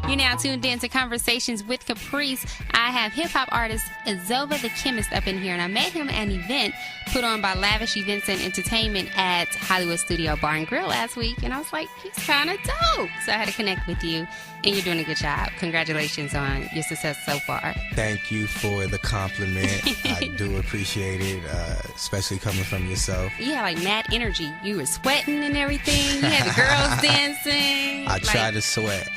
You're now tuned in to Conversations with Caprice. I have hip-hop artist Izova The Khemist up in here, and I met him at an event put on by Lavish Events and Entertainment at Hollywood Studio Bar and Grill last week, and I was like, he's kind of dope. So I had to connect with you, and you're doing a good job. Congratulations on your success so far. Thank you for the compliment. I do appreciate it, especially coming from yourself. You had like mad energy. You were sweating and everything. You had the girls dancing. I try to sweat.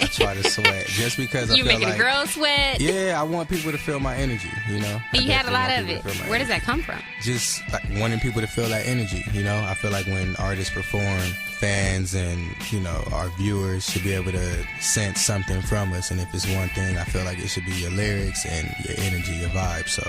Just because I you're feel making like, the girls sweat. Yeah, I want people to feel my energy, you know. And you had a lot of it. Where does that come from? Just like wanting people to feel that energy, you know. I feel like when artists perform, fans and, you know, our viewers should be able to sense something from us. And if it's one thing, I feel like it should be your lyrics and your energy, your vibe. So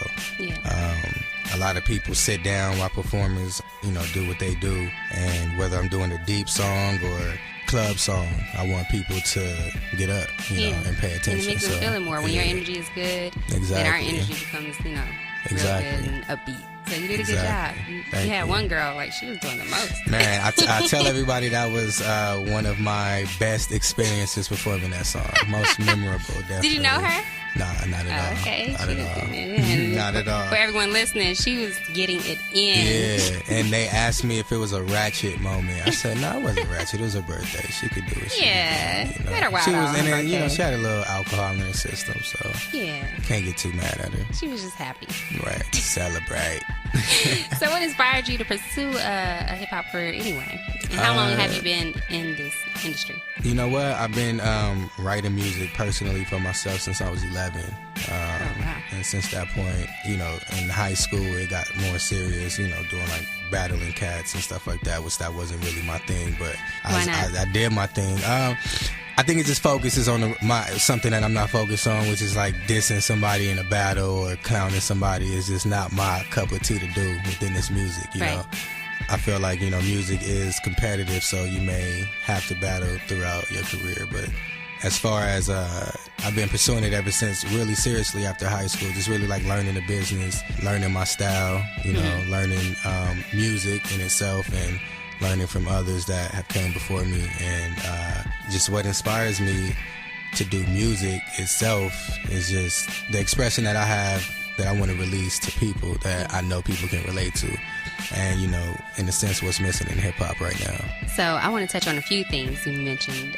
a lot of people sit down while performers, you know, do what they do. And whether I'm doing a deep song or club song, I want people to get up, you know, and pay attention. And it makes them feel it more. When your energy is good, then our energy becomes, you know, real good and upbeat. So you did a good job. You had one girl, like, she was doing the most. Man, I tell everybody that was one of my best experiences performing that song. Most memorable, definitely. Did you know her? Nah, not at all. Okay. Not at all. Not at all. For everyone listening, she was getting it in. Yeah, and they asked me if it was a ratchet moment. I said, no, it wasn't ratchet. It was her birthday. She could do it. You know. Let her wild she was, out and then, birthday. you know, she had a little alcohol in her system, so can't get too mad at her. She was just happy. Right, to celebrate. So what inspired you to pursue a hip-hop career anyway? And how long have you been in this industry? You know what? I've been writing music personally for myself since I was 11. And since that point, you know, in high school, it got more serious, you know, doing like battling cats and stuff like that, which that wasn't really my thing, but I did my thing. I think it just focuses on something that I'm not focused on, which is like dissing somebody in a battle or clowning somebody. Is just not my cup of tea to do within this music, you know. I feel like, you know, music is competitive, so you may have to battle throughout your career. But as far as I've been pursuing it ever since, really seriously after high school, just really like learning the business, learning my style, you know, learning music in itself and learning from others that have came before me. And just what inspires me to do music itself is just the expression that I have that I want to release to people that I know people can relate to. And, you know, in a sense, what's missing in hip-hop right now. So I want to touch on a few things you mentioned.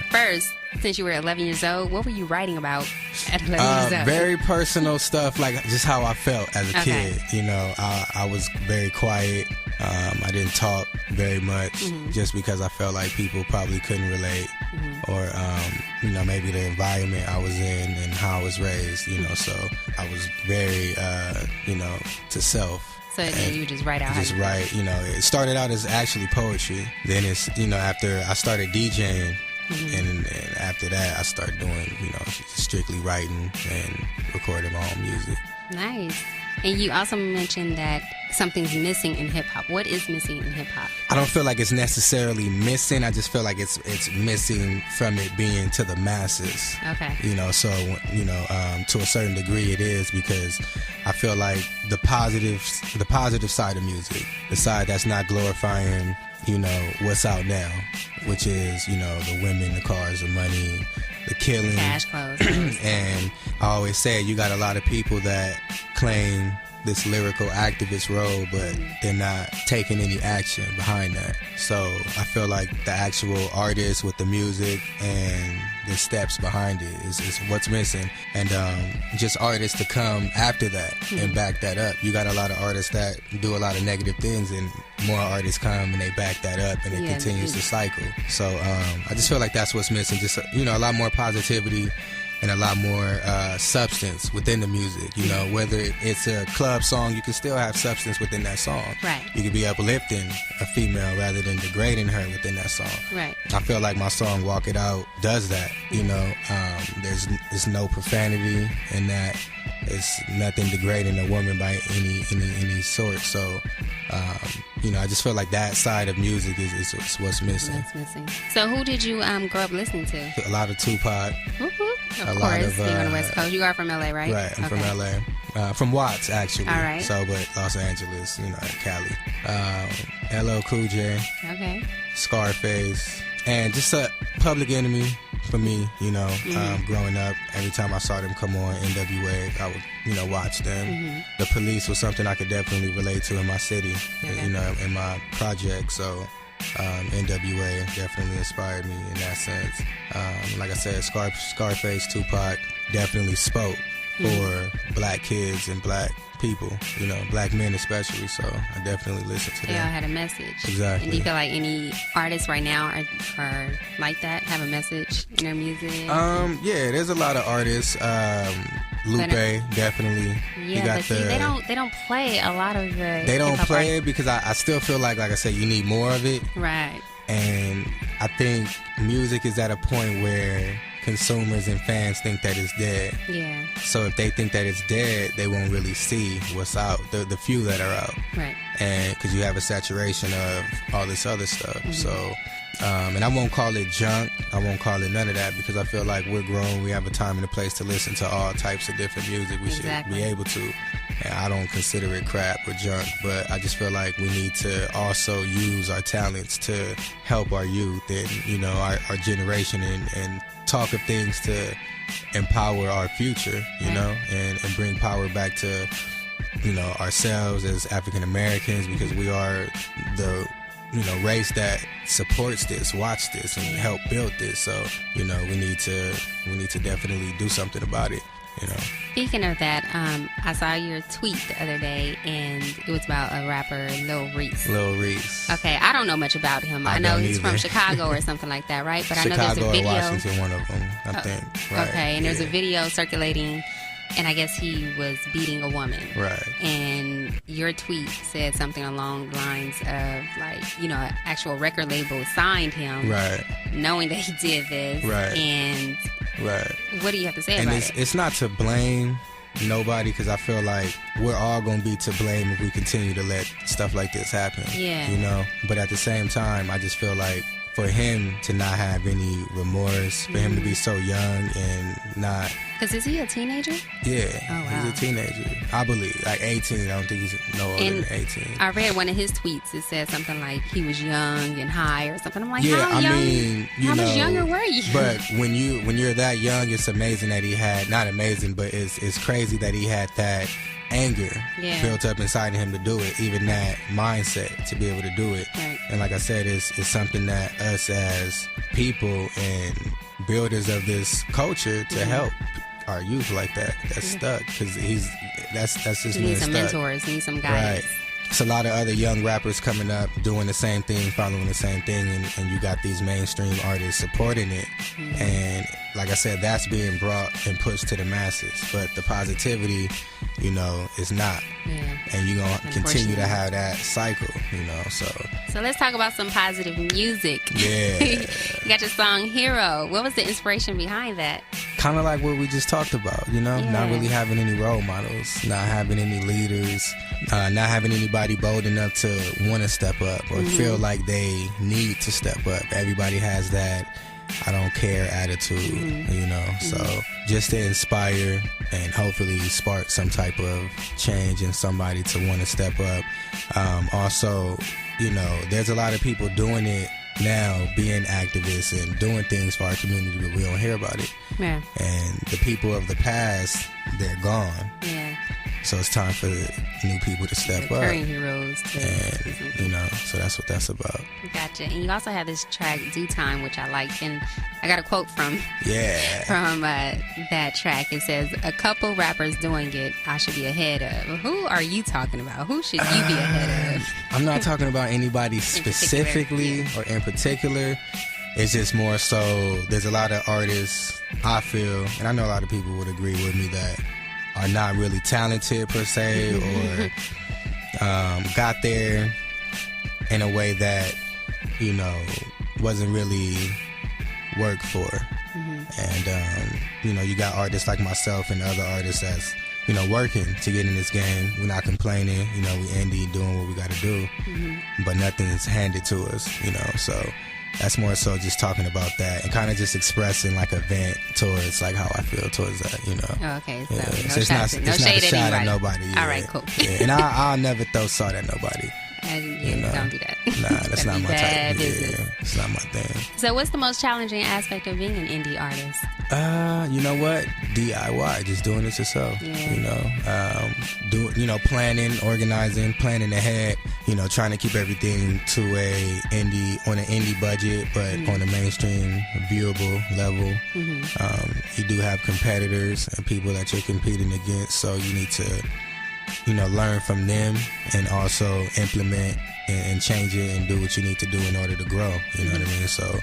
First, since you were 11 years old, what were you writing about at 11 years old? Very personal stuff, like just how I felt as a kid. You know, I was very quiet. I didn't talk very much just because I felt like people probably couldn't relate or, you know, maybe the environment I was in and how I was raised, you know. So I was very, you know, to self. So then you would just write out? Just write, you know. It started out as actually poetry. Then it's, you know, after I started DJing, and after that I started doing, you know, strictly writing and recording my own music. Nice. And you also mentioned that something's missing in hip-hop. What is missing in hip-hop? I don't feel like it's necessarily missing. I just feel like it's missing from it being to the masses. Okay. You know, so, you know, to a certain degree it is, because I feel like the positive side of music, the side that's not glorifying, you know, what's out now, which is, you know, the women, the cars, the money, the killing, cash clothes. And I always say you got a lot of people that claim this lyrical activist role, but they're not taking any action behind that. So I feel like the actual artist with the music and the steps behind it is what's missing. And just artists to come after that and back that up. You got a lot of artists that do a lot of negative things, and more artists come and they back that up, and it continues to cycle. So I just feel like that's what's missing. Just, you know, a lot more positivity and a lot more substance within the music. You know, whether it's a club song, you can still have substance within that song. Right. You can be uplifting a female rather than degrading her within that song. Right. I feel like my song Walk It Out does that. You know, there's no profanity in that. It's nothing degrading a woman by any sort. So, you know, I just feel like that side of music is what's missing. That's missing. So who did you grow up listening to? A lot of Tupac. Of course, being on the West Coast. You are from LA, right? Right, I'm from LA. From Watts, actually. All right. So, but Los Angeles, you know, Cali. LL Cool J. Okay. Scarface. And just a Public Enemy, for me, growing up. Every time I saw them come on, NWA, I would, watch them. The Police was something I could definitely relate to in my city, in my project. So NWA definitely inspired me in that sense. Like I said, Scarface, Tupac definitely spoke for black kids and black people, black men especially. So I definitely listen to them. They all had a message. Exactly. And do you feel like any artists right now are like that, have a message in their music? Yeah, there's a lot of artists. Lupe, definitely. Yeah, but they don't play a lot of the. They don't play it because I still feel like I said, you need more of it. Right. And I think music is at a point where consumers and fans think that it's dead. Yeah. So if they think that it's dead, they won't really see what's out, the few that are out. Right. And because you have a saturation of all this other stuff. So, and I won't call it junk. I won't call it none of that because I feel like we're grown. We have a time and a place to listen to all types of different music. We should be able to. And I don't consider it crap or junk, but I just feel like we need to also use our talents to help our youth and, our generation and talk of things to empower our future, and bring power back to, ourselves as African Americans, because we are the, race that supports this, watch this, and help build this. So, we need to definitely do something about it. Speaking of that, I saw your tweet the other day, and it was about a rapper, Lil Reese. Lil Reese. Okay, I don't know much about him. I know he's from Chicago or something like that, right? But Chicago I know there's a video. Or Washington, one of them, I think. Right. Okay, and there's a video circulating, and I guess he was beating a woman. Right. And your tweet said something along the lines of, like, an actual record label signed him. Right. Knowing that he did this. Right. And what do you have to say about it? And it's not to blame nobody, because I feel like we're all going to be to blame if we continue to let stuff like this happen. Yeah. But at the same time, I just feel like for him to not have any remorse, for him to be so young and not... Because is he a teenager? Yeah. Oh, wow. He's a teenager. I believe. Like 18. I don't think he's no older than 18. I read one of his tweets. It said something like he was young and high or something. I'm like, yeah, how young? I mean, how much younger were you? But when you're that young, it's amazing that he had... Not amazing, but it's crazy that he had that anger built up inside of him to do it, even that mindset to be able to do it. Right. And like I said, it's something that us as people and builders of this culture to help our youth like that's stuck, because that's just he needs some mentors, needs some guidance. Right. It's a lot of other young rappers coming up doing the same thing, following the same thing, and you got these mainstream artists supporting it. And like I said, that's being brought and pushed to the masses, but the positivity, is not. Yeah. And you're going to continue to have that cycle, So let's talk about some positive music. Yeah. You got your song Hero. What was the inspiration behind that? Kind of like what we just talked about, not really having any role models, not having any leaders, not having anybody bold enough to want to step up or feel like they need to step up. Everybody has that I don't care attitude, so just to inspire and hopefully spark some type of change in somebody to want to step up. Also, there's a lot of people doing it now, being activists and doing things for our community, but we don't hear about it. Yeah. And the people of the past, they're gone. Yeah. So it's time for the new people to step up. Recurring heroes. And, so that's what that's about. Gotcha. And you also have this track, Do Time, which I like. And I got a quote from that track. It says, "A couple rappers doing it, I should be ahead of." Who are you talking about? Who should you be ahead of? I'm not talking about anybody specifically or in particular. It's just more so there's a lot of artists, I feel, and I know a lot of people would agree with me, that are not really talented per se, or got there in a way that, wasn't really worked for. And, you got artists like myself and other artists that's, working to get in this game. We're not complaining, we indie doing what we got to do, but nothing's handed to us, so that's more so just talking about that and kind of just expressing like a vent towards like how I feel towards that, Oh, okay, so so it's not a shot at nobody. All right, cool. And I'll never throw salt at nobody. Don't do that. Nah, that's not my type. Business. Yeah, it's not my thing. So what's the most challenging aspect of being an indie artist? You know what? DIY, just doing it yourself. Yeah. Planning, organizing, planning ahead. Trying to keep everything to on an indie budget, but on a mainstream, viewable level. You do have competitors and people that you're competing against, so you need to, learn from them and also implement and change it and do what you need to do in order to grow. You know what I mean? So.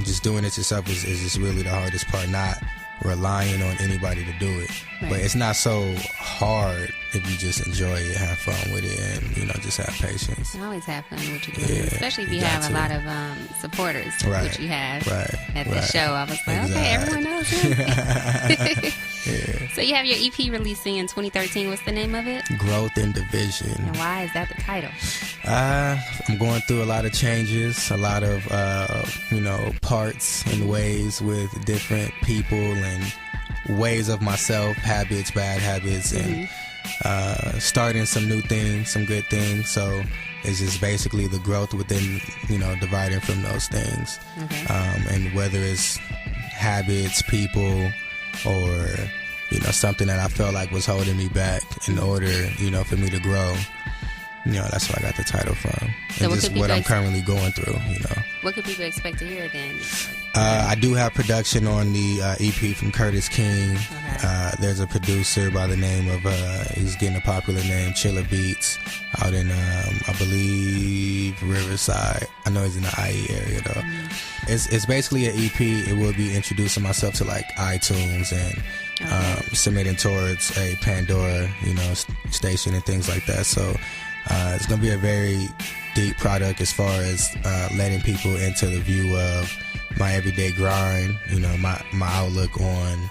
Just doing it yourself is just really the hardest part, not relying on anybody to do it. Right. But it's not so hard if you just enjoy it, have fun with it, and just have patience. Always have fun with what you're doing, especially if you have a lot of supporters, which you have at the show. I was like, okay, everyone knows him. Yeah. So you have your EP releasing in 2013. What's the name of it? Growth and Division. And why is that the title? I'm going through a lot of changes, a lot of parts and ways with different people and ways of myself, habits, bad habits, and starting some new things, some good things. So it's just basically the growth within, dividing from those things. Okay. And whether it's habits, people, or something that I felt like was holding me back in order for me to grow, that's where I got the title from. So and just what I'm currently going through. What could people expect to hear then? I do have production on the EP from Curtis King. Okay. There's a producer by the name of he's getting a popular name, Chiller Beats, out in I believe Riverside. I know he's in the IE area though. It's basically an EP. It will be introducing myself to like iTunes and submitting towards a Pandora station and things like that. So it's gonna be a very deep product as far as letting people into the view of my everyday grind, my outlook on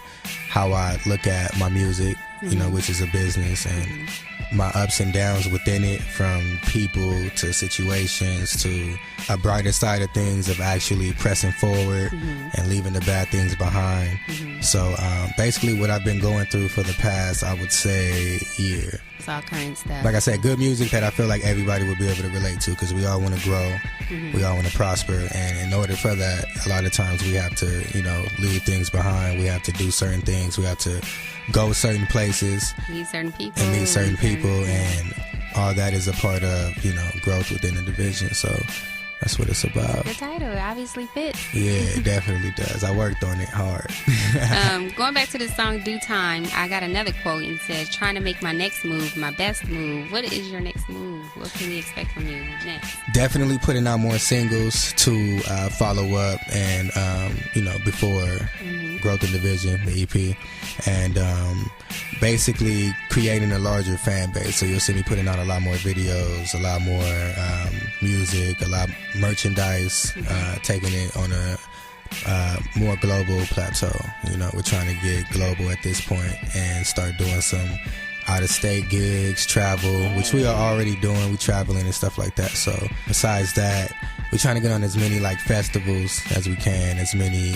how I look at my music, which is a business, and my ups and downs within it, from people to situations to a brighter side of things, of actually pressing forward and leaving the bad things behind. So basically what I've been going through for the past, I would say, year. It's all current stuff. Like I said, good music that I feel like everybody would be able to relate to, because we all want to grow, we all want to prosper, and in order for that, a lot of times we have to, leave things behind. We have to do certain things. We have to go certain places, meet certain people, and all that is a part of growth within the division. So that's what it's about. The title obviously fits. Yeah, it definitely does. I worked on it hard. Going back to the song Due Time, I got another quote, and it says, trying to make my next move my best move. What is your next move? What can we expect from you next? Definitely putting out more singles to follow up and before Growth and Division, the EP, and basically creating a larger fan base. So you'll see me putting out a lot more videos, a lot more music, a lot merchandise, taking it on a more global plateau. We're trying to get global at this point and start doing some out-of-state gigs, travel, which we are already doing. We traveling and stuff like that. So besides that, we're trying to get on as many like festivals as we can, as many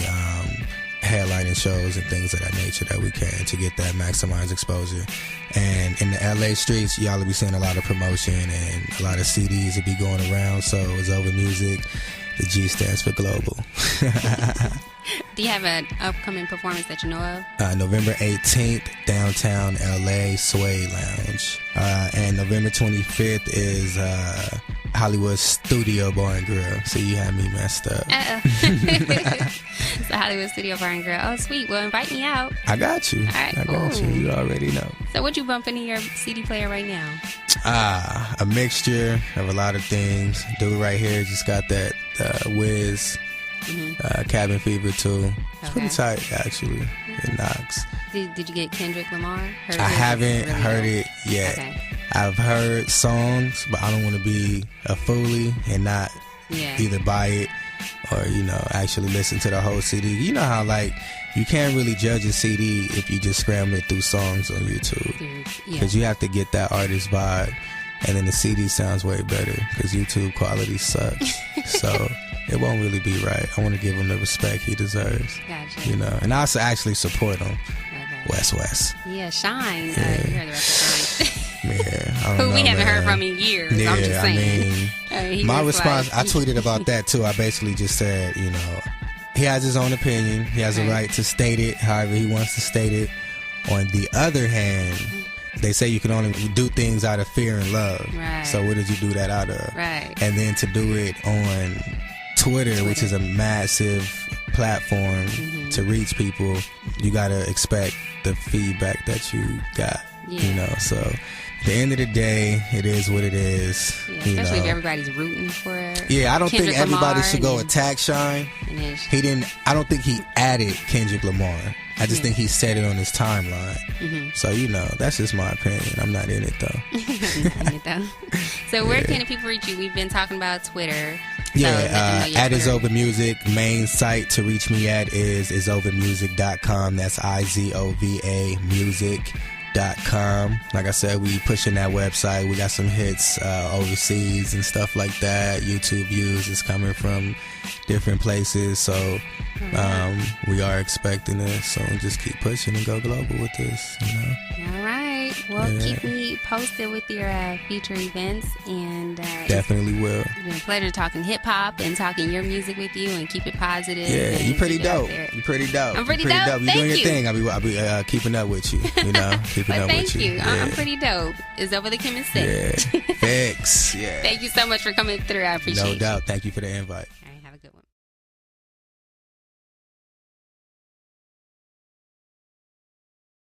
headlining shows and things of that nature that we can, to get that maximized exposure. And in the LA streets, y'all will be seeing a lot of promotion and a lot of CDs will be going around. So Izova Music, the G stands for global. Do you have an upcoming performance that you know of? November 18th, downtown LA, Sway Lounge. And November 25th is Hollywood Studio Bar and Grill. So you had me messed up. It's the Hollywood Studio Bar and Grill. Oh, sweet. Well, invite me out. I got you. All right, I got you. You already know. So what you bumping in your CD player right now? A mixture of a lot of things. Dude right here just got that Wiz Cabin Fever too. It's pretty tight, actually. It knocks. Did you get Kendrick Lamar? I haven't heard it yet. Okay. I've heard songs, but I don't want to be a foolie and not either buy it or actually listen to the whole CD. You know how you can't really judge a CD if you just scramble it through songs on YouTube, because you have to get that artist vibe, and then the CD sounds way better because YouTube quality sucks. So it won't really be right. I want to give him the respect he deserves. Gotcha. And I also actually support him. Okay. West. Yeah, Shine. You heard the rest of Shine. Yeah, I don't Who know, we haven't man. heard from in years. Yeah, I'm just saying. my response, I tweeted about that too. I basically just said, you know, he has his own opinion. He has a right to state it however he wants to state it. On the other hand, they say you can only do things out of fear and love. Right. So what did you do that out of? Right. And then to do it on Twitter, which is a massive platform to reach people, you gotta expect the feedback that you got. You know, so at the end of the day, it is what it is. Yeah, especially if everybody's rooting for it. Yeah, I don't Kendrick think everybody Lamar should go attack Shine. He didn't. I don't think he added Kendrick Lamar. I just think he said it on his timeline. So, you know, that's just my opinion. I'm not in it, though. So where can the people reach you? We've been talking about Twitter. Yeah, at Izova Music. Main site to reach me at is izovamusic.com. That's IZOVA music.com. Like I said, we pushing that website. We got some hits overseas and stuff like that. YouTube views is coming from different places. So we are expecting it. So just keep pushing and go global with this, you know. All right. Well, keep me posted with your future events, and definitely will. It's been a pleasure talking hip hop and talking your music with you, and keep it positive. Yeah, you pretty dope. You pretty dope. I'm pretty dope. You doing your thing. I'll be keeping up with you. You know, keeping up with you. Thank you. I'm pretty dope. Izova The Khemist. Yeah. Thanks. Yeah. Thank you so much for coming through. I appreciate it. No doubt. Thank you for the invite.